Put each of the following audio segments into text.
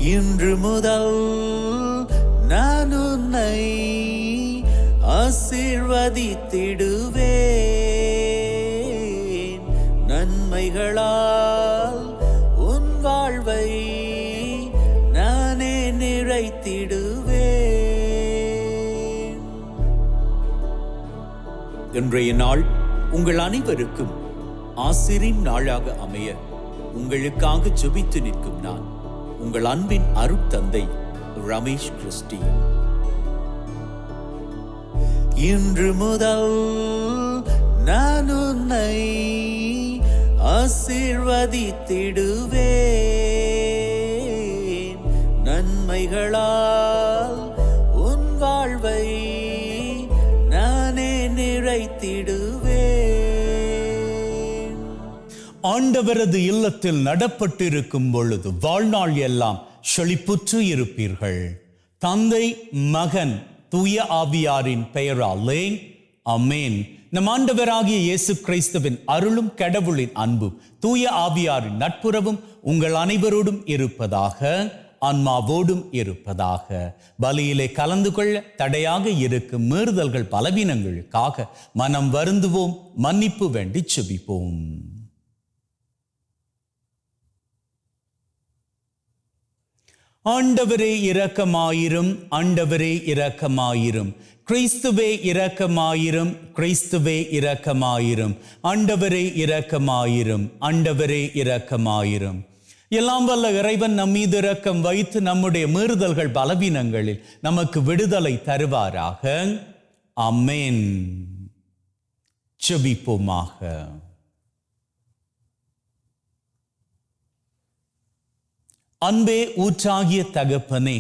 இன்று முதல் நான் உன்னை ஆசீர்வதித்திடுவேன். நன்மைகளால் உன் வாழ்வை நானே நிறைத்திடுவேன். இன்றைய நாள் உங்கள் அனைவருக்கும் ஆசிரின் நாளாக அமைய உங்களுக்காக ஜெபித்து நிற்கும் நான் உங்கள் அன்பின் அருட்தந்தை ரமேஷ் கிறிஸ்டி. இன்று முதல் நான் உன்னை ஆசீர்வதித்திடுவேன். நன்மைகளால் உன் வாழ்வை நானே நிறைத்திடுவேன். ஆண்டவரது இல்லத்தில் நடப்பட்டிருக்கும் பொழுது வாழ்நாள் எல்லாம் செழிப்புற்று இருப்பீர்கள். தந்தை, மகன், தூய ஆவியாரின் பெயராலே ஆமென். நம் ஆண்டவராகிய இயேசு கிறிஸ்துவின் அருளும் கடவுளின் அன்பும் தூய ஆவியாரின் நட்புறவும் உங்கள் அனைவரோடும் இருப்பதாக, ஆன்மாவோடும் இருப்பதாக. பலியிலே கலந்து கொள்ள தடையாக இருக்கும் மீறுதல்கள் பலவீனங்களுக்காக மனம் வருந்துவோம், மன்னிப்பு வேண்டி செபிப்போம். ஆண்டவரே இரக்கமாயிரும், ஆண்டவரே இரக்கமாயிரும். கிறிஸ்துவே இரக்கமாயிரும், கிறிஸ்துவே இரக்கமாயிரும். ஆண்டவரே இரக்கமாயிரும், ஆண்டவரே இரக்கமாயிரும். எல்லாம் வல்ல இறைவன் நம் மீது இரக்கம் வைத்து நம்முடைய மீறுதல்கள் பலவீனங்களில் நமக்கு விடுதலை தருவாராக. ஆமென். ஜெபிப்போமாக. அன்பே ஊற்றாகிய தகப்பனே,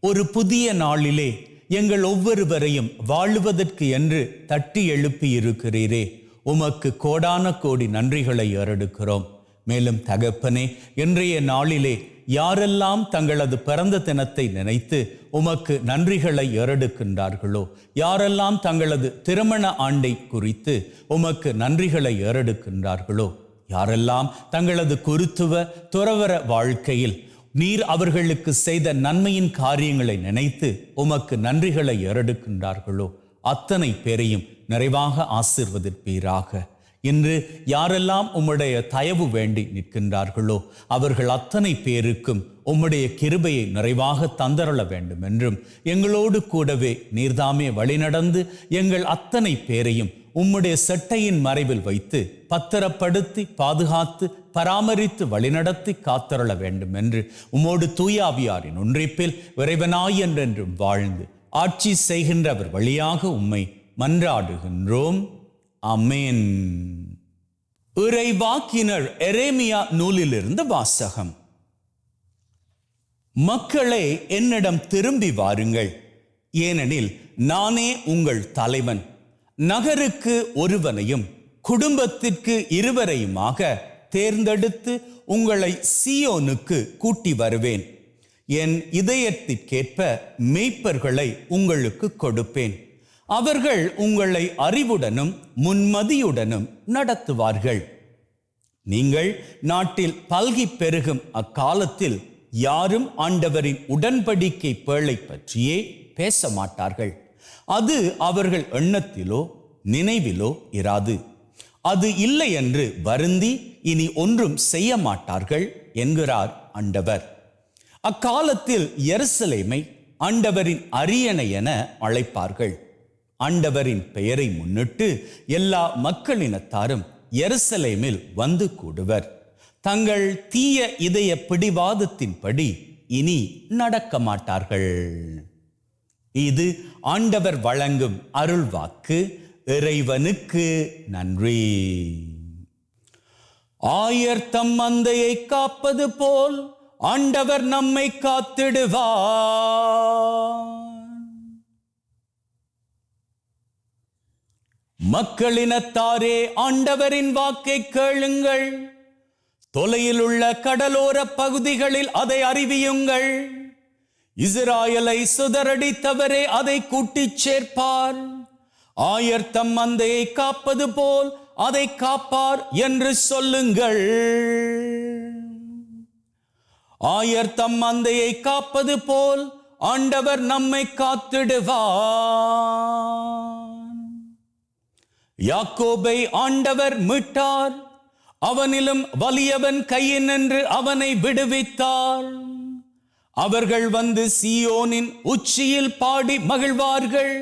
ஒரு புதிய நாளிலே எங்கள் ஒவ்வொருவரையும் வாழுவதற்கு என்று தட்டி எழுப்பி இருக்கிறீரே, உமக்கு கோடான கோடி நன்றிகளை ஏறெடுக்கிறோம். மேலும் தகப்பனே, இன்றைய நாளிலே யாரெல்லாம் தங்களது பிறந்த தினத்தை நினைத்து உமக்கு நன்றிகளை ஏறெடுக்கின்றார்களோ, யாரெல்லாம் தங்களது திருமண ஆண்டை குறித்து உமக்கு நன்றிகளை ஏறெடுக்கின்றார்களோ, யாரெல்லாம் தங்களது குருத்துவ துறவற வாழ்க்கையில் நீர் அவர்களுக்கு செய்த நன்மையின் காரியங்களை நினைத்து உமக்கு நன்றிகளை ஏறெடுக்கின்றார்களோ, அத்தனை பேரையும் நிறைவாக ஆசீர்வதிப்பீராக. இன்று யாரெல்லாம் உம்முடைய தயவு வேண்டி நிற்கின்றார்களோ, அவர்கள் அத்தனை பேருக்கும் உம்முடைய கிருபையை நிறைவாக தந்தரள வேண்டும் என்றும், எங்களோடு கூடவே நீர்தாமே வழிநடந்து எங்கள் அத்தனை பேரையும் உம்முடைய செட்டையின் மறைவில் வைத்து பத்திரப்படுத்தி பாதுகாத்து பராமரித்து வழிநடத்தி காத்தருள வேண்டும் என்று உம்மோடு தூயாவியாரின் ஒன்றிப்பில் இறைவனாய் என்றென்றும் வாழ்ந்து ஆட்சி செய்கின்றவர் வழியாக உம்மை மன்றாடுகின்றோம். ஆமென். இறைவாக்கினர் எரேமியா நூலிலிருந்து வாசகம். மக்களே, என்னிடம் திரும்பி வாருங்கள், ஏனெனில் நானே உங்கள் தலைவன். நகருக்கு ஒருவனையும் குடும்பத்திற்கு இருவரையுமாக தேர்ந்தெடுத்து உங்களை சீயோனுக்கு கூட்டி வருவேன். என் இதயத்திற்கேற்ப மேய்ப்பர்களை உங்களுக்கு கொடுப்பேன். அவர்கள் உங்களை அறிவுடனும் முன்மதியுடனும் நடத்துவார்கள். நீங்கள் நாட்டில் பல்கி பெருகும் அக்காலத்தில் யாரும் ஆண்டவரின் உடன்படிக்கை பேழை பற்றியே பேச மாட்டார்கள். அது அவர்கள் எண்ணத்திலோ நினைவிலோ இராது. அது இல்லை என்று வருந்தி இனி ஒன்றும் செய்ய மாட்டார்கள் என்கிறார் ஆண்டவர். அக்காலத்தில் எருசலேமை ஆண்டவரின் அரியணை என அழைப்பார்கள். ஆண்டவரின் பெயரை முன்னிட்டு எல்லா மக்களினத்தாரும் எருசலேமில் வந்து கூடுவர். தங்கள் தீய இதய பிடிவாதத்தின்படி இனி நடக்க மாட்டார்கள். இது ஆண்டவர் வழங்கும் அருள்வாக்கு. இறைவனுக்கு நன்றி. ஆயர் தம் மந்தையை காப்பது போல் ஆண்டவர் நம்மை காத்திடுவார். மக்களினத்தாரே, ஆண்டவரின் வாக்கை கேளுங்கள். தொலையில் உள்ள கடலோர பகுதிகளில் அதை அறிவியுங்கள். இஸ்ராயலை சுதறடித்தவரே அதை கூட்டிச் சேர்ப்பார். ஆயர் தம் மந்தையை காப்பது போல் அதை காப்பார் என்று சொல்லுங்கள். ஆயர் தம் மந்தையை காப்பது போல் ஆண்டவர் நம்மை காத்திடுவார். யாக்கோபை ஆண்டவர் மீட்டார், அவனிலும் வலியவன் கையினின்று அவனை விடுவித்தார். அவர்கள் வந்து சீயோனின் உச்சியில் பாடி மகிழ்வார்கள்.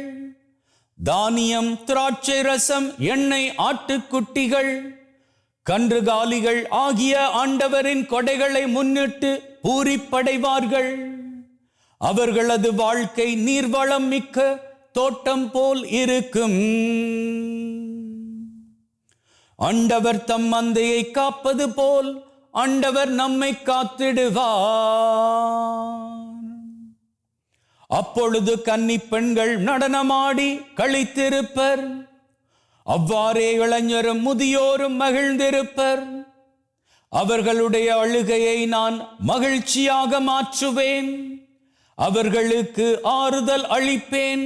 தானியம், திராட்சை ரசம், எண்ணெய், ஆட்டுக்குட்டிகள், கன்றுகாலிகள் ஆகிய ஆண்டவரின் கொடைகளை முன்னிட்டு பூரிப்படைவார்கள். அவர்களது வாழ்க்கை நீர்வளம் மிக்க தோட்டம் போல் இருக்கும். ஆண்டவர் தம் மந்தையை காப்பது போல் ஆண்டவர் நம்மை காத்திடுவார். அப்பொழுது கன்னி பெண்கள் நடனமாடி களித்திருப்பர். அவ்வாறே இளைஞரும் முதியோரும் மகிழ்ந்திருப்பர். அவர்களுடைய அழுகையை நான் மகிழ்ச்சியாக மாற்றுவேன். அவர்களுக்கு ஆறுதல் அளிப்பேன்.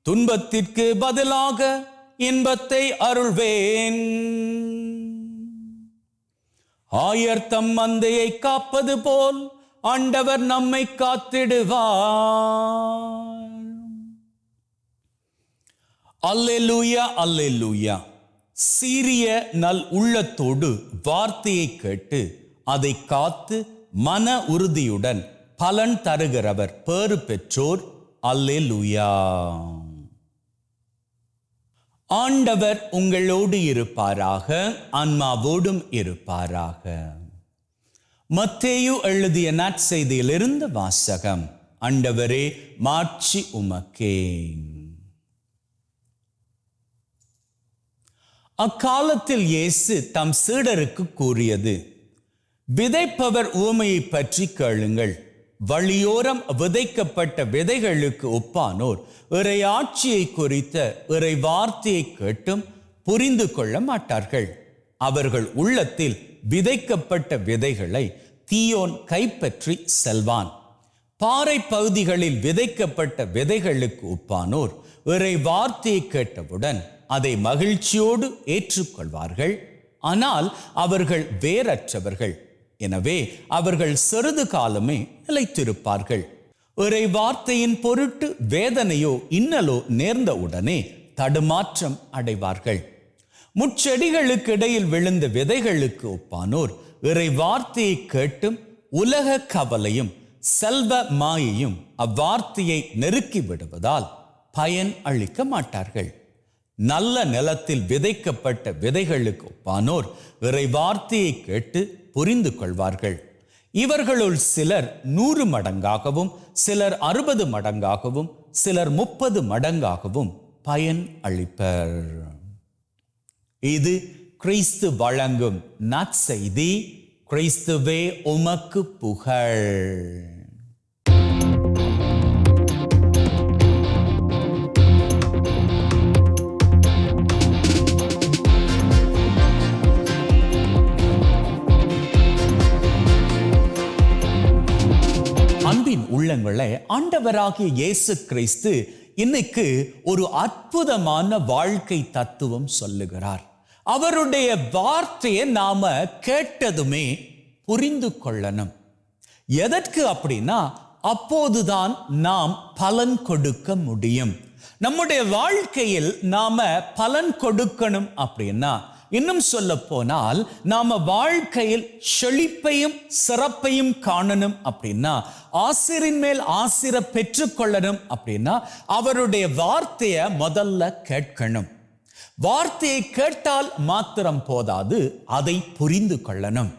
துன்பத்திற்கு பதிலாக இன்பத்தை அருள்வேன். ஆயர் தம் மந்தையை காப்பது போல் ஆண்டவர் நம்மை காத்திடுவார். அல்லேலூயா, அல்லேலூயா. சீரிய நல் உள்ளத்தோடு வார்த்தையை கேட்டு அதை காத்து மன உறுதியுடன் பலன் தருகிறவர் பேறு பெற்றோர். அல்லேலூயா. ஆண்டவர் உங்களோடு இருப்பாராக, ஆன்மாவோடும் இருப்பாராக. மத்தேயு எழுதிய நற்செய்தியிலிருந்து வாசகம். ஆண்டவரே, மாட்சி உமக்கே. அக்காலத்தில் இயேசு தம் சீடருக்கு கூறியது, விதைப்பவர் உவமையை பற்றி கேளுங்கள். வழியோரம் விதைக்கப்பட்ட விதைகளுக்கு ஒப்பானோர் இறையாட்சியை குறித்த இறை வார்த்தையை கேட்டும் புரிந்து கொள்ள மாட்டார்கள். அவர்கள் உள்ளத்தில் விதைக்கப்பட்ட விதைகளை தீயோன் கைப்பற்றி செல்வான். பாறை பகுதிகளில் விதைக்கப்பட்ட விதைகளுக்கு ஒப்பானோர் இறை வார்த்தையை கேட்டவுடன் அதை மகிழ்ச்சியோடு ஏற்றுக்கொள்வார்கள். ஆனால் அவர்கள் வேரற்றவர்கள். எனவே அவர்கள் சிறிது காலமே நிலைத்திருப்பார்கள். இறை வார்த்தையின் பொருட்டு வேதனையோ இன்னலோ நேர்ந்த உடனே தடுமாற்றம் அடைவார்கள். முட்செடிகளுக்கு இடையில் விழுந்த விதைகளுக்கு ஒப்பானோர் இறை வார்த்தையை கேட்டும் உலக கவலையும் செல்வ மாயையும் அவ்வார்த்தையை நெருக்கி விடுவதால் பயன் அளிக்க மாட்டார்கள். நல்ல நிலத்தில் விதைக்கப்பட்ட விதைகளுக்கு ஒப்பானோர் இறை வார்த்தையை கேட்டு புரிந்து கொள்வார்கள். இவர்களுள் சிலர் 100 மடங்காகவும், சிலர் 60 மடங்காகவும், சிலர் 30 மடங்காகவும் பயன் அளிப்பர். இது கிறிஸ்து வழங்கும் நற்செய்தி. கிறிஸ்துவே உமக்கு புகழ். அன்பின் உள்ளங்களே, ஆண்டவராகிய இயேசு கிறிஸ்து இன்னைக்கு ஒரு அற்புதமான வாழ்க்கை தத்துவம் சொல்லுகிறார். அவருடைய வார்த்தையை நாம கேட்டதுமே புரிந்து கொள்ளணும். எதற்கு அப்படின்னா, அப்போதுதான் நாம் பலன் கொடுக்க முடியும். நம்முடைய வாழ்க்கையில் நாம பலன் கொடுக்கணும் அப்படின்னா, இன்னும் சொல்ல போனால் நாம வாழ்க்கையில் செழிப்பையும் சிறப்பையும் காணணும் அப்படின்னா, ஆசிரின் மேல் ஆசிரை பெற்றுக்கொள்ளணும் அப்படின்னா, அவருடைய வார்த்தையை முதல்ல கேட்கணும். வார்த்தையை கேட்டால் மாத்திரம் போதாது, அதை புரிந்து கொள்ளணும்.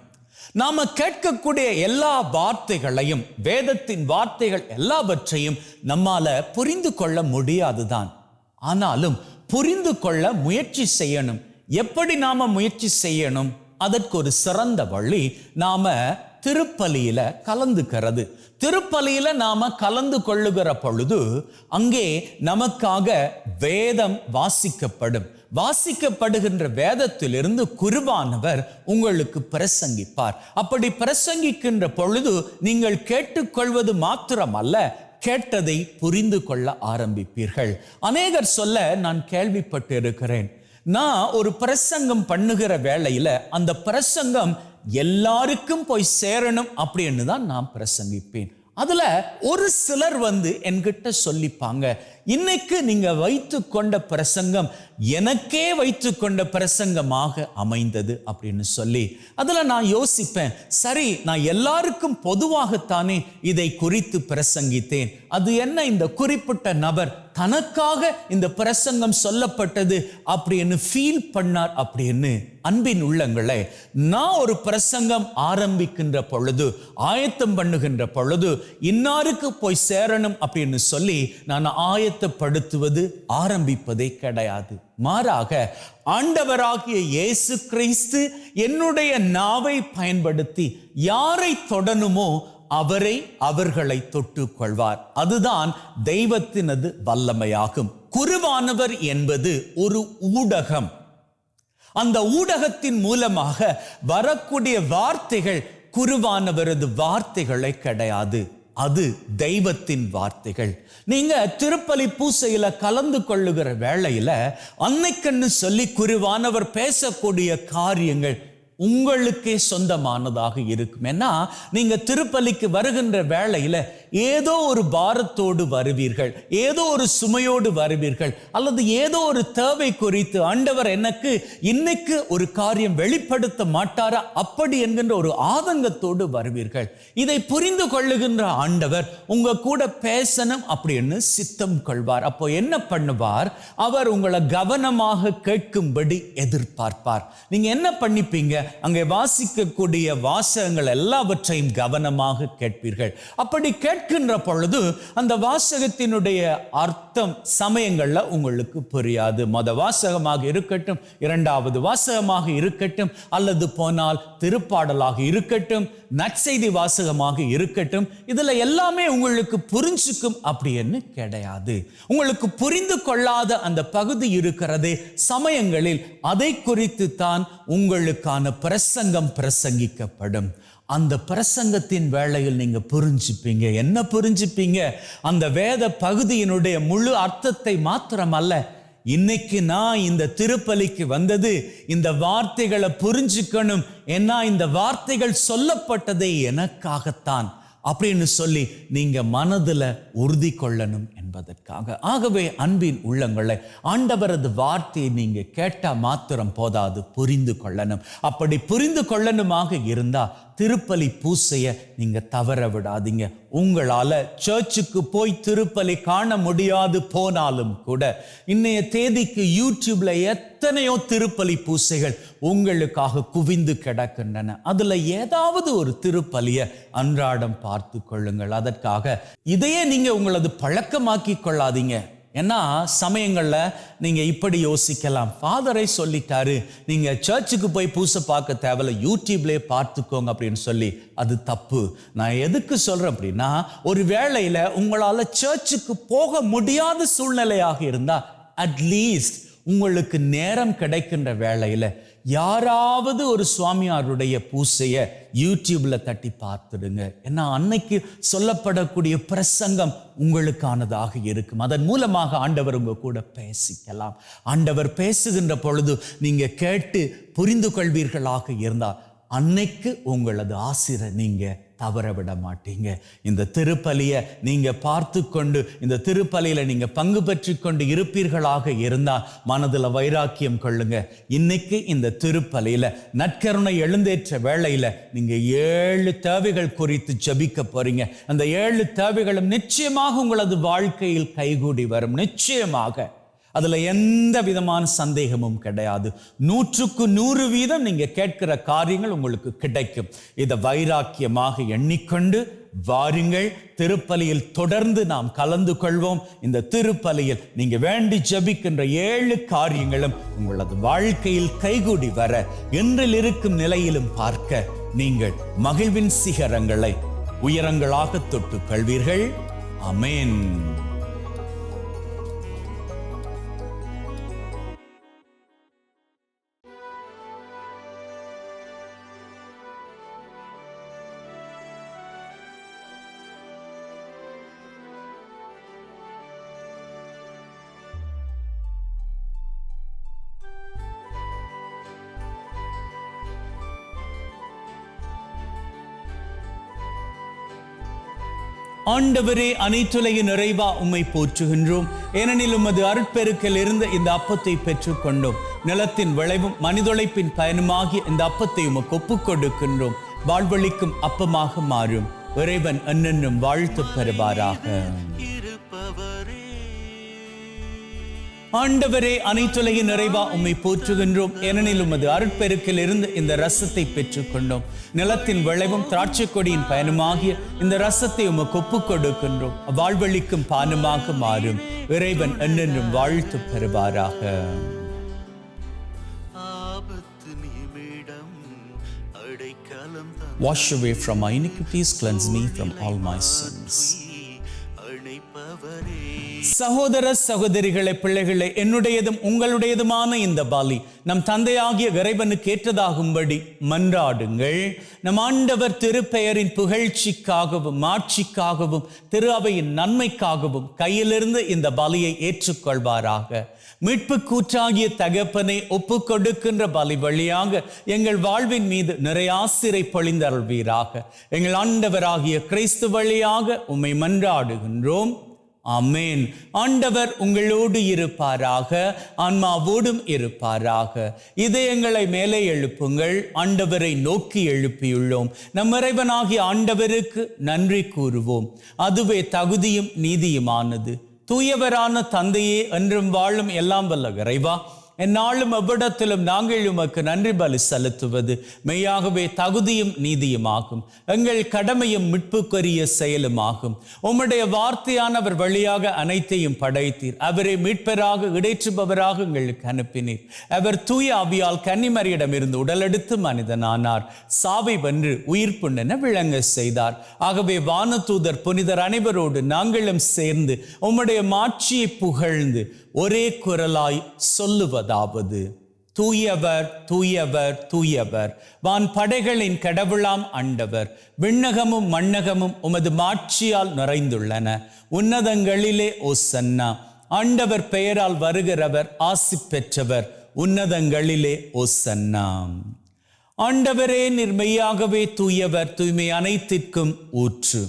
நாம கேட்கக்கூடிய எல்லா வார்த்தைகளையும், வேதத்தின் வார்த்தைகள் எல்லாவற்றையும் நம்மால புரிந்து கொள்ள முடியாதுதான். ஆனாலும் புரிந்து கொள்ள முயற்சி செய்யணும். எப்படி நாம முயற்சி செய்யணும்? அதற்கு ஒரு சிறந்த வழி நாம திருப்பலியில கலந்துக்கிறது. திருப்பலியில நாம கலந்து கொள்ளுகிற பொழுது அங்கே நமக்காக வேதம் வாசிக்கப்படுகின்ற வேதத்திலிருந்து குருவானவர் உங்களுக்கு பிரசங்கிப்பார். அப்படி பிரசங்கிக்கின்ற பொழுது நீங்கள் கேட்டுக்கொள்வது மாத்திரமல்ல, கேட்டதை புரிந்து கொள்ள ஆரம்பிப்பீர்கள். அநேகர் சொல்ல நான் கேள்விப்பட்டு இருக்கிறேன், நான் ஒரு பிரசங்கம் பண்ணுகிற வேளையில அந்த பிரசங்கம் எல்லாருக்கும் போய் சேரணும் அப்படின்னு தான் நான் பிரசங்கிப்பேன். அதுல ஒரு சிலர் என்கிட்ட சொல்லிப்பாங்க, இன்னைக்கு நீங்க வைத்து கொண்ட பிரசங்கம் எனக்கே வைத்து கொண்ட பிரசங்கமாக அமைந்தது அப்படின்னு சொல்லி. அதுல நான் யோசிப்பேன், சரி நான் எல்லாருக்கும் பொதுவாகத்தானே இதை குறித்து பிரசங்கித்தேன், அது என்ன இந்த குறிப்பிட்ட நபர் தனக்காக இந்த பிரசங்கம் சொல்லப்பட்டது அப்படின்னு ஃபீல் பண்ணார் அப்படின்னு. அன்பின் உள்ளங்களே, நான் ஒரு பிரசங்கம் ஆரம்பிக்கின்ற பொழுது, ஆயத்தம் பண்ணுகின்ற பொழுது இன்னாருக்கு போய் சேரணும் அப்படின்னு சொல்லி நான் ஆயத்தப்படுத்துவது ஆரம்பிப்பதே கிடையாது. மாறாக ஆண்டவராகிய இயேசு கிறிஸ்து என்னுடைய நாவை பயன்படுத்தி யாரை தொடணுமோ அவர்களை தொட்டுக் கொள்வார். அதுதான் தெய்வத்தினது வல்லமையாகும். குருவானவர் என்பது ஒரு ஊடகம். அந்த ஊடகத்தின் மூலமாக வரக்கூடிய வார்த்தைகள் குருவானவரது வார்த்தைகளை கிடையாது, அது தெய்வத்தின் வார்த்தைகள். நீங்க திருப்பலி பூசையில கலந்து கொள்ளுகிற வேளையில அன்னைக்குன்னு சொல்லி குருவானவர் பேசக்கூடிய காரியங்கள் உங்களுக்கே சொந்தமானதாக இருக்கும். ஏன்னா நீங்க திருப்பலிக்கு வருகின்ற வேளையில ஏதோ ஒரு பாரத்தோடு வருவீர்கள், ஏதோ ஒரு சுமையோடு வருவீர்கள், அல்லது ஏதோ ஒரு தேவை குறித்து ஆண்டவர் எனக்கு இன்னைக்கு ஒரு காரியம் வெளிப்படுத்த மாட்டாரா அப்படி என்கின்ற ஒரு ஆதங்கத்தோடு வருவீர்கள். இதை புரிந்து கொள்ளுகின்ற ஆண்டவர் உங்க கூட பேசணும் அப்படின்னு சித்தம் கொள்வார். அப்போ என்ன பண்ணுவார்? அவர் உங்களை கவனமாக கேட்கும்படி எதிர்பார்ப்பார். நீங்க என்ன பண்ணிப்பீங்க? அங்கே வாசிக்கக்கூடிய வாசகங்கள் எல்லாவற்றையும் கவனமாக கேட்பீர்கள். அப்படி கேட்கின்ற பொழுது அந்த வாசகத்தினுடைய அர்த்தம் சமயங்கள்ல உங்களுக்கு புரியாது. மொத வாசகமாக இருக்கட்டும், இரண்டாவது வாசகமாக இருக்கட்டும், அல்லது போனால் திருப்பாடலாக இருக்கட்டும், நற்செய்தி வாசகமாக இருக்கட்டும், இதுல எல்லாமே உங்களுக்கு புரிஞ்சுக்கும் அப்படின்னு கிடையாது. உங்களுக்கு புரிந்து கொள்ளாத அந்த பகுதி இருக்கிறதே, சமயங்களில் அதை குறித்து தான் உங்களுக்கான பிரசங்கம் பிரசங்கிக்கப்படும். அந்த பிரசங்கத்தின் வேளையில் நீங்க புரிஞ்சுப்பீங்க. என்ன புரிஞ்சுப்பீங்க? அந்த வேத பகுதியினுடைய முழு அர்த்தத்தை மாத்திரமல்ல, இன்னைக்கு நான் இந்த திருப்பலிக்கு வந்தது இந்த வார்த்தைகளை புரிஞ்சுக்கணும், ஏன்னா இந்த வார்த்தைகள் சொல்லப்பட்டதே எனக்காகத்தான் அப்படின்னு சொல்லி நீங்க மனதுல உறுதி கொள்ளணும் என்பதற்காக. ஆகவே அன்பின் உள்ளங்களை, ஆண்டவரது வார்த்தையை நீங்க கேட்டா மாத்திரம் போதாது, புரிந்து கொள்ளணும். அப்படி புரிந்து கொள்ளணுமாக இருந்தா திருப்பலி பூசைய நீங்க தவற விடாதீங்க. உங்களால சர்ச்சுக்கு போய் திருப்பலி காண முடியாது போனாலும் கூட இன்னைய தேதிக்கு யூடியூப்ல எத்தனையோ திருப்பலி பூசைகள் உங்களுக்காக குவிந்து கிடக்கின்றன. அதுல ஏதாவது ஒரு திருப்பலிய அன்றாடம் பார்த்து கொள்ளுங்கள். அதற்காக இதையே நீங்க உங்களது பழக்கமாக்கி கொள்ளாதீங்க. ஏன்னா சமயங்கள்ல நீங்க இப்படி யோசிக்கலாம், ஃபாதரை சொல்லிட்டாரு, நீங்க சர்ச்சுக்கு போய் பூசை பார்க்க தேவையில்ல, யூடியூப்லயே பார்த்துக்கோங்க அப்படின்னு சொல்லி. அது தப்பு. நான் எதுக்கு சொல்றேன் அப்படின்னா, ஒரு வேளையில உங்களால சர்ச்சுக்கு போக முடியாத சூழ்நிலையாக இருந்தா அட்லீஸ்ட் உங்களுக்கு நேரம் கிடைக்கின்ற வேளையில யாராவது ஒரு சுவாமியாருடைய பூசைய யூடியூப்ல தட்டி பார்த்துடுங்க. ஏன்னா அன்னைக்கு சொல்லப்படக்கூடிய பிரசங்கம் உங்களுக்கானதாக இருக்கும். அதன் மூலமாக ஆண்டவர் உங்க கூட பேசிக்கலாம். ஆண்டவர் பேசுகின்ற பொழுது நீங்க கேட்டு புரிந்து கொள்வீர்களாக இருந்தால் அன்னைக்கு உங்களது ஆசிரை நீங்க தவற விட மாட்டீங்க. இந்த திருப்பலியை நீங்க பார்த்து கொண்டு இந்த திருப்பலியில நீங்க பங்கு பெற்று கொண்டு இருப்பீர்களாக இருந்தால் மனதுல வைராக்கியம் கொள்ளுங்க. இன்னைக்கு இந்த திருப்பலியில நற்கருணை எழுந்தேற்ற வேளையில நீங்க 7 தேவைகள் குறித்து ஜெபிக்க போறீங்க. அந்த 7 தேவைகளும் நிச்சயமாக உங்களது வாழ்க்கையில் கைகூடி வரும். நிச்சயமாக அதுல எந்த விதமான சந்தேகமும் கிடையாது. 100க்கு 100% நீங்க கேட்கிற காரியங்கள் உங்களுக்கு கிடைக்கும். இதை வைராக்கியமாக எண்ணிக்கொண்டு வாருங்கள். திருப்பலியில் தொடர்ந்து நாம் கலந்து கொள்வோம். இந்த திருப்பலியில் நீங்க வேண்டி ஜெபிக்கின்ற 7 காரியங்களும் உங்களது வாழ்க்கையில் கைகூடி வர, என்றில் இருக்கும் நிலையிலும் பார்க்க நீங்கள் மகிழ்வின் சிகரங்களை உயரங்களாக தொட்டுக் கொள்வீர்கள். ஆமென். ஆண்டவரே, அனைத்துலகின் நிறைவா உம்மை போற்றுகின்றோம். ஏனெனில் உமது அருட்பெருக்கில் இருந்த இந்த அப்பத்தை பெற்றுக் கொண்டோம். நிலத்தின் விளைவும் மனிதொழைப்பின் பயனுமாகிய இந்த அப்பத்தை உமக்கு ஒப்புக் கொடுக்கின்றோம். வாழ்வளிக்கும் அப்பமாக மாறும். இறைவன் என்னென்னும் வாழ்த்து பெறுவாராக. ஆண்டவரே, அனைத்துலகின் நிறைவா உம்மை போற்றுகின்றோம். ஏனெனில் உமது அருட்பெருக்கில் இருந்து இந்த ரசத்தை பெற்றுக் கொண்டோம். நிலத்தின் விளைவும் திராட்சை கொடியின் பயனுமாகிய இந்த ரசத்தை உமக்கு ஒப்புக் கொடுக்கின்றோம். வாழ்வளிக்கும் பானமாக மாறும். இறைவன் என்னென்றும் வாழ்த்து பெறுவாராக. Wash away from my iniquities, cleanse me from all my sins. சகோதர சகோதரிகளே, பிள்ளைகளே, என்னுடையதும் உங்களுடையதுமான இந்த பலி நம் தந்தையாகிய இறைவனுக்கு ஏற்றதாகும்படி மன்றாடுங்கள். நம் ஆண்டவர் திருப்பெயரின் புகழ்ச்சிக்காகவும் மாட்சிக்காகவும் திரு அவையின் நன்மைக்காகவும் கையிலிருந்து இந்த பலியை ஏற்றுக்கொள்வாராக. மீட்பு கூற்றாகிய தகப்பனை ஒப்புக் கொடுக்கின்ற பலி வழியாக எங்கள் வாழ்வின் மீது நிறைய ஆசிரை பொழிந்தருள்வீராக. எங்கள் ஆண்டவராகிய கிறிஸ்து வழியாக உம்மை மன்றாடுகின்றோம். ஆமென். ஆண்டவர் உங்களோடு இருப்பாராக, ஆன்மாவோடும் இருப்பாராக. இதயங்களை மேலே எழுப்புங்கள். ஆண்டவரை நோக்கி எழுப்பியுள்ளோம். நம் இறைவனாகிய ஆண்டவருக்கு நன்றி கூறுவோம். அதுவே தகுதியும் நீதியுமானது. தூயவரான தந்தையே, என்றும் வாழும் எல்லாம் வல்ல இறைவா, எந்நாளும் எவ்விடத்திலும் நாங்கள் உமக்கு நன்றி பலி செலுத்துவது மெய்யாகவே தகுதியும் நீதியுமாகும். எங்கள் கடமையும் மீட்புக்குரிய செயலுமாகும். உம்முடைய வார்த்தையானவர் வழியாக அனைத்தையும் படைத்தீர். அவரை மீட்பராக இடைற்றுபவராக எங்களுக்கு அனுப்பினீர். அவர் தூய ஆவியால் கன்னிமரியிடமிருந்து உடலெடுத்து மனிதனானார். சாவை வென்று உயிர்ப்புண்ணென விளங்க செய்தார். ஆகவே வானதூதர் புனிதர் அனைவரோடு நாங்களும் சேர்ந்து உம்முடைய மாட்சியை புகழ்ந்து ஒரே குரலாய் சொல்லுவதாவது: தூயவர், தூயவர், தூயவர், வான் படைகளின் கடவுளாம் ஆண்டவர். விண்ணகமும் மண்ணகமும் உமது மாட்சியால் நிறைந்துள்ளன. உன்னதங்களிலே ஓசன்னா. ஆண்டவர் பெயரால் வருகிறவர் ஆசி பெற்றவர். உன்னதங்களிலே ஓசன்னா. ஆண்டவரே, நீர் மெய்யாகவே தூயவர், தூய்மை அனைத்திற்கும் ஊற்று.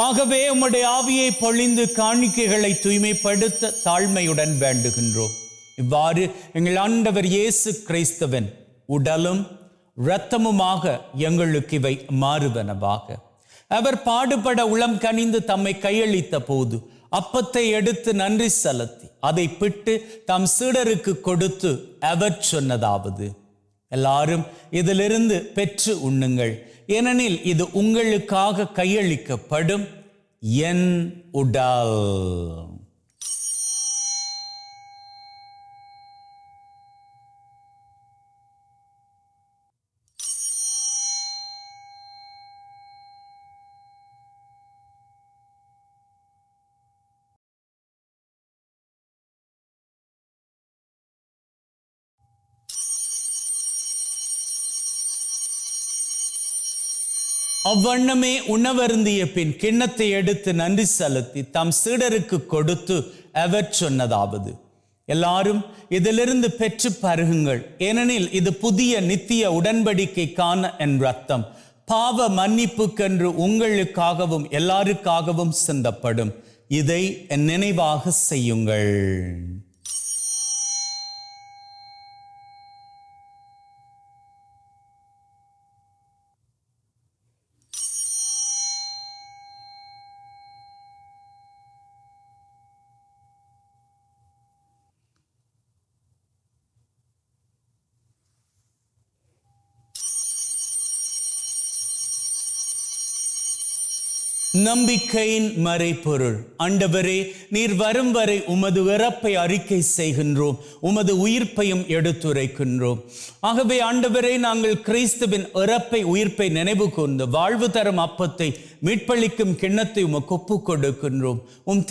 ஆகவே உம்முடைய ஆவியை பொழிந்து காணிக்கைகளை தூய்மைப்படுத்த தாழ்மையுடன் வேண்டுகின்றோம். இவ்வாறு எங்கள் ஆண்டவர் இயேசு கிறிஸ்துவின் உடலும் இரத்தமுமாக எங்களுக்கு இவை மாறுவனவாக. அவர் பாடுபட உளம் கனிந்து தம்மை கையளித்த போது அப்பத்தை எடுத்து நன்றி செலுத்தி அதை பிட்டு தம் சீடருக்கு கொடுத்து அவர் சொன்னதாவது: எல்லாரும் இதிலிருந்து பெற்று உண்ணுங்கள், ஏனெனில் இது உங்களுக்காக கையளிக்கப்படும் என் உடல். அவ்வண்ணமே உணவருந்திய பின் கிண்ணத்தை எடுத்து நன்றி செலுத்தி தம் சீடருக்கு கொடுத்து அவர் சொன்னதாவது: எல்லாரும் இதிலிருந்து பெற்று பருகுங்கள், ஏனெனில் இது புதிய நித்திய உடன்படிக்கைக்கான என் இரத்தம், பாவ மன்னிப்புக்கென்று உங்களுக்காகவும் எல்லாருக்காகவும் சிந்தப்படும். இதை என் நினைவாக செய்யுங்கள். நம்பிக்கையின் மறைபொருள். ஆண்டவரே, நீர் வரும் வரை உமது இறப்பை அறிக்கை செய்கின்றோம், உமது உயிர்ப்பையும் எடுத்துரைக்கின்றோம். ஆகவே ஆண்டவரே, நாங்கள் கிறிஸ்துவின் இறப்பை உயிர்ப்பை நினைவு கூர்ந்து வாழ்வு தரும் அப்பத்தை மீட்பளிக்கும் கிண்ணத்தை உமக்கு ஒப்புக் கொடுக்கின்றோம்.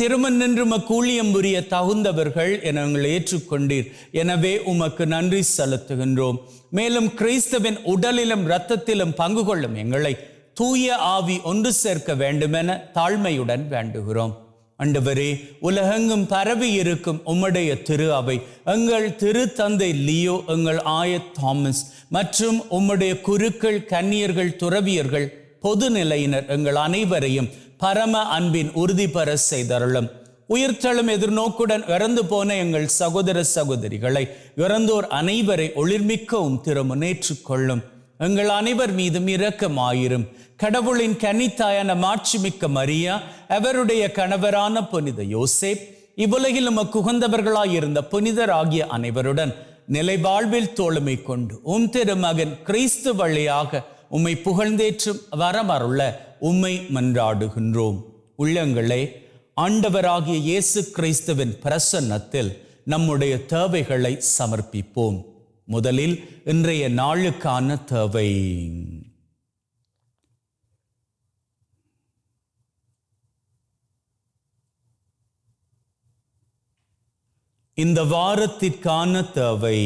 திருமண் நின்று உமக்கு ஊழியம் புரிய தகுந்தவர்கள் என நாங்கள் ஏற்றுக்கொண்டீர். எனவே உமக்கு நன்றி செலுத்துகின்றோம். மேலும் கிறிஸ்துவின் உடலிலும் இரத்தத்திலும் பங்கு கொள்ளும் எங்களை தூய ஆவி ஒன்று சேர்க்க வேண்டுமென தாழ்மையுடன் வேண்டுகிறோம். ஆண்டவரே, உலகெங்கும் பரவி இருக்கும் உம்முடைய திரு அவை, எங்கள் திரு தந்தை லியோ, எங்கள் ஆயர் தாமஸ் மற்றும் உம்முடைய குருக்கள், கன்னியர்கள், துறவியர்கள், பொதுநிலையினர் எங்கள் அனைவரையும் பரம அன்பின் உறுதி பெற செய்தருளும். உயிர்த்தெழும் எதிர்நோக்குடன் இறந்து போன எங்கள் சகோதர சகோதரிகளை, இறந்தோர் அனைவரை ஒளிர்மிக்கவும் திருமுனேற்றுக் கொள்ளும். எங்கள் அனைவர் மீதும் இரக்கமாயிரும். கடவுளின் கன்னித்தாயான மாட்சிமிக்க மரியா, அவருடைய கணவரான புனித யோசேப், இவ்வுலகில் உமக்கு உகந்தவர்களாயிருந்த புனிதர் ஆகிய அனைவருடன் நிலை வாழ்வில் தோழமை கொண்டு திருமகன் கிறிஸ்து வழியாக உம்மை புகழ்ந்தேற்றும் வரமருள உம்மை மன்றாடுகின்றோம். உள்ளங்களே, ஆண்டவராகிய இயேசு கிறிஸ்துவின் பிரசன்னத்தில் நம்முடைய தேவைகளை சமர்ப்பிப்போம். முதலில் இன்றைய நாளுக்கான தேவை. இந்த வாரத்திற்கான தேவை.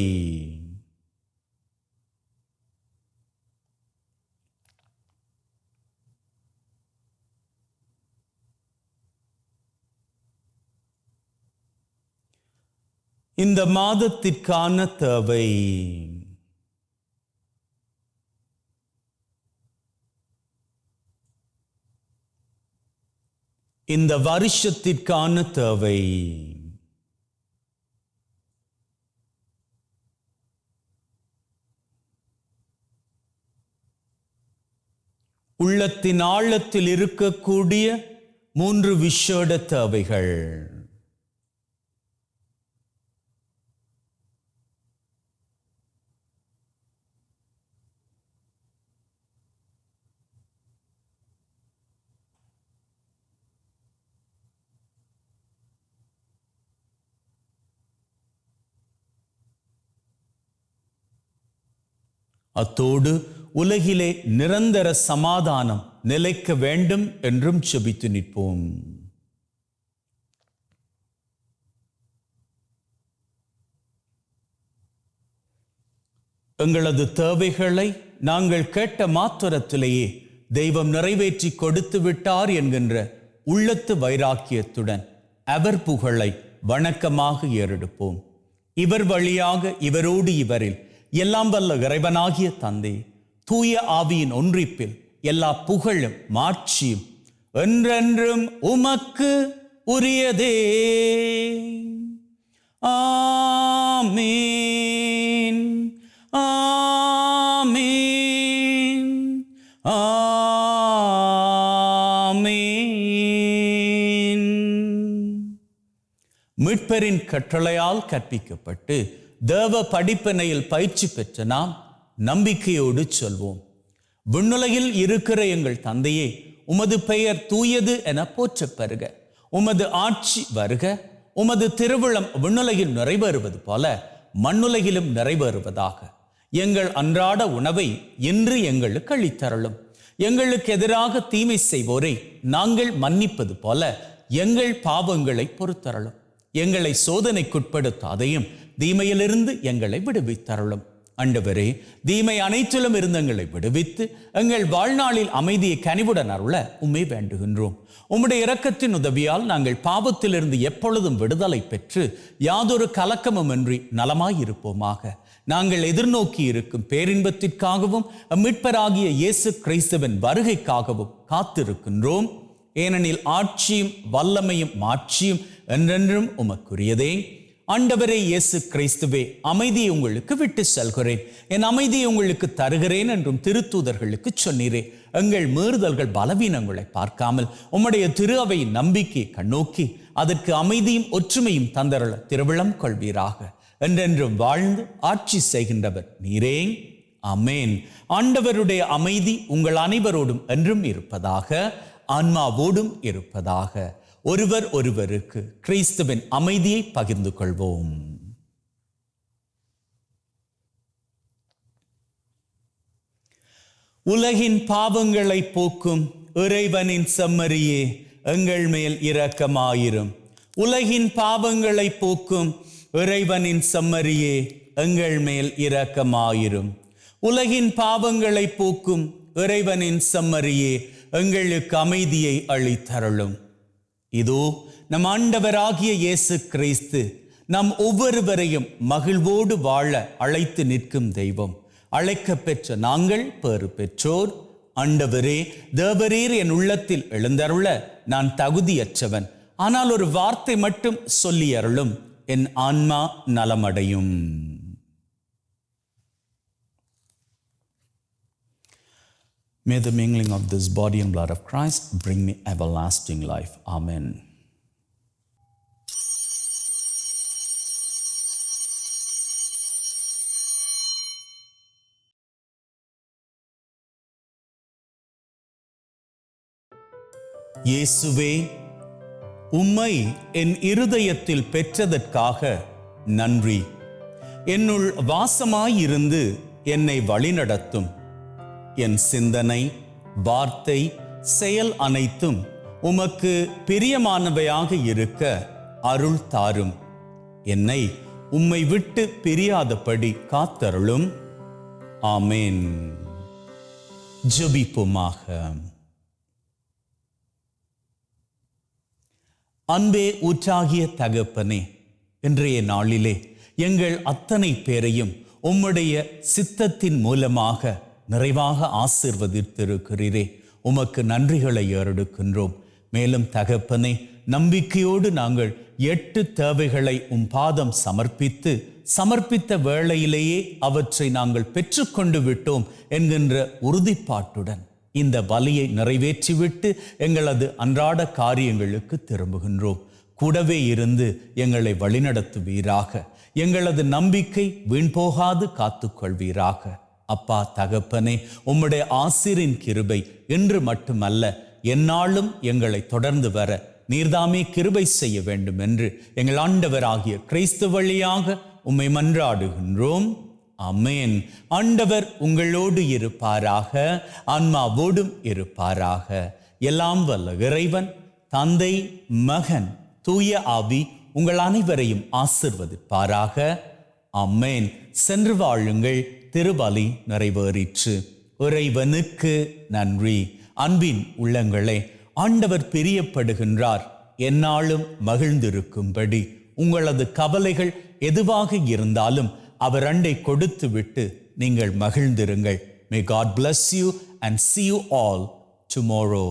இந்த மாதத்திற்கான தேவை. இந்த வருஷத்திற்கான தேவை. உள்ளத்தின் ஆழத்தில் இருக்கக்கூடிய 3 விசேட தேவைகள். அத்தோடு உலகிலே நிரந்தர சமாதானம் நிலைக்க வேண்டும் என்றும் செபித்து நிற்போம். எங்களது தேவைகளை நாங்கள் கேட்ட மாத்திரத்திலேயே தெய்வம் நிறைவேற்றி கொடுத்து விட்டார் என்கின்ற உள்ளத்து வைராக்கியத்துடன் அவர் புகழை வணக்கமாக ஏறெடுப்போம். இவர் வழியாக, இவரோடு, இவரில் எல்லாம் வல்ல இறைவனாகிய தந்தை, தூய ஆவியின் ஒன்றிப்பில் எல்லா புகழும் மாட்சியும் என்றென்றும் உமக்கு உரியதே. ஆமீன், ஆமீன், ஆமீன். மீட்பரின் கட்டளையால் கற்பிக்கப்பட்டு தேவ படிப்பினையில் பயிற்சி பெற்ற நாம் நம்பிக்கையோடு சொல்வோம். விண்ணுலகில் இருக்கிற எங்கள் தந்தையே, உமது பெயர் தூயது என போற்றப் பெறுக. உமது ஆட்சி வருக. உமது திருவுளம் விண்ணுலகில் நிறைவேறுவது போல மண்ணுலகிலும் நிறைவேறுவதாக. எங்கள் அன்றாட உணவை இன்று எங்களுக்கு அளித்தருளும். எங்களுக்கு எதிராக தீமை செய்வோரை நாங்கள் மன்னிப்பது போல எங்கள் பாவங்களை பொறுத்தருளும். எங்களை சோதனைக்குட்படுத்தாதையும் தீமையிலிருந்து எங்களை விடுவித்தருளும். ஆண்டவரே, தீமை அனைத்திலும் இருந்து எங்களை விடுவித்து எங்கள் வாழ்நாளில் அமைதியை கனிவுடன் அருள உம்மை வேண்டுகின்றோம். உம்முடைய இரக்கத்தின் உதவியால் நாங்கள் பாவத்திலிருந்து எப்பொழுதும் விடுதலை பெற்று யாதொரு கலக்கமுமின்றி நலமாயிருப்போமாக. நாங்கள் எதிர்நோக்கி இருக்கும் பேரின்பத்திற்காகவும் மீட்பராகிய இயேசு கிறிஸ்துவின் வருகைக்காகவும் காத்திருக்கின்றோம். ஏனெனில் ஆட்சியும் வல்லமையும் மாட்சியும் என்றென்றும் உமக்குரியதே. ஆண்டவரே இயேசு கிறிஸ்துவே, அமைதியை உங்களுக்கு விட்டு செல்கிறேன், என் அமைதியை உங்களுக்கு தருகிறேன் என்றும் திருத்தூதர்களுக்கு சொன்னீரே. எங்கள் மீறுதல்கள் பலவீனங்களை பார்க்காமல் உம்முடைய திரு அவையின் நம்பிக்கையை கண்ணோக்கி அதற்கு அமைதியும் ஒற்றுமையும் தந்தருள திருவிழம் கொள்வீராக. என்றென்றும் வாழ்ந்து ஆட்சி செய்கின்றவர் நீரே. ஆமேன். ஆண்டவருடைய அமைதி உங்கள் அனைவரோடும் என்றும் இருப்பதாக, ஆன்மாவோடும் இருப்பதாக. ஒருவர் ஒருவருக்கு கிறிஸ்துவின் அமைதியை பகிர்ந்து கொள்வோம். உலகின் பாவங்களை போக்கும் இறைவனின் செம்மறியே, எங்கள் மேல் இரக்கமாயிரும். உலகின் பாவங்களை போக்கும் இறைவனின் செம்மறியே, எங்கள் மேல் இரக்கமாயிரும். உலகின் பாவங்களை போக்கும் இறைவனின் செம்மறியே, எங்களுக்கு அமைதியை அளித்தருளும். இதோ நம் ஆண்டவராகிய இயேசு கிறிஸ்து நம் ஒவ்வொருவரையும் மகிழ்வோடு வாழ அழைத்து நிற்கும் தெய்வம். அழைக்க பெற்ற நாங்கள் பேறு பெற்றோர். ஆண்டவரே, தேவரீர் என் உள்ளத்தில் எழுந்தருள நான் தகுதியற்றவன். ஆனால் ஒரு வார்த்தை மட்டும் சொல்லி அருளும், என் ஆன்மா நலமடையும். May the mingling of this body and blood of Christ bring me everlasting life. Amen. இயேசுவே, உம்மை என் இருதயத்தில் பெற்றதற்காக நன்றி. என்னுள் வாசமாயிருந்து என்னை வழிநடத்தும். என் சிந்தனை, வார்த்தை, செயல் அனைத்தும் உமக்கு பிரியமானவையாக இருக்க அருள் தாரும். என்னை உம்மை விட்டு பிரியாதபடி காத்தருளும். ஆமேன். ஜெபிப்போமாக. அன்பே ஊற்றாகிய தகப்பனே, இன்றைய நாளிலே எங்கள் அத்தனை பேரையும் உம்முடைய சித்தத்தின் மூலமாக நிறைவாக ஆசீர்வதித்திருக்கிறீரே, உமக்கு நன்றிகளை ஏறெடுக்கின்றோம். மேலும் தகப்பனே, நம்பிக்கையோடு நாங்கள் 8 தேவைகளை பாதம் சமர்ப்பித்த வேளையிலேயே அவற்றை நாங்கள் பெற்றுக்கொண்டு விட்டோம் என்கின்ற உறுதிப்பாட்டுடன் இந்த பலியை நிறைவேற்றிவிட்டு எங்களது அன்றாட காரியங்களுக்கு திரும்புகின்றோம். கூடவே இருந்து எங்களை வழிநடத்துவீராக. எங்களது நம்பிக்கை வீண் போகாது காத்துக்கொள்வீராக. அப்பா தகப்பனே, உம்முடைய ஆசீரின் கிருபை இன்று மட்டுமல்ல, எந்நாளும் எங்களை தொடர்ந்து வர நீர்தாமே கிருபை செய்ய வேண்டும் என்று எங்கள் ஆண்டவராகிய கிறிஸ்து வழியாக உம்மை மன்றாடுகின்றோம். ஆமென். ஆண்டவர் உங்களோடு இருப்பாராக, ஆன்மாவோடும் இருப்பாராக. எல்லாம் வல்ல இறைவன் தந்தை, மகன், தூய ஆவி உங்கள் அனைவரையும் ஆசிர்வதிப்பாராக. ஆமென். சென்று வாழுங்கள். திருபலி நிறைவேறிற்று. இறைவனுக்கு நன்றி. அன்பின் உள்ளங்களே, ஆண்டவர் பிரியப்படுகின்றார். எந்நாளும் மகிழ்ந்திருக்கும்படி உங்களது கவலைகள் எதுவாக இருந்தாலும் அவர் அண்டை கொடுத்து விட்டு நீங்கள் மகிழ்ந்திருங்கள். May God bless you and see you all tomorrow.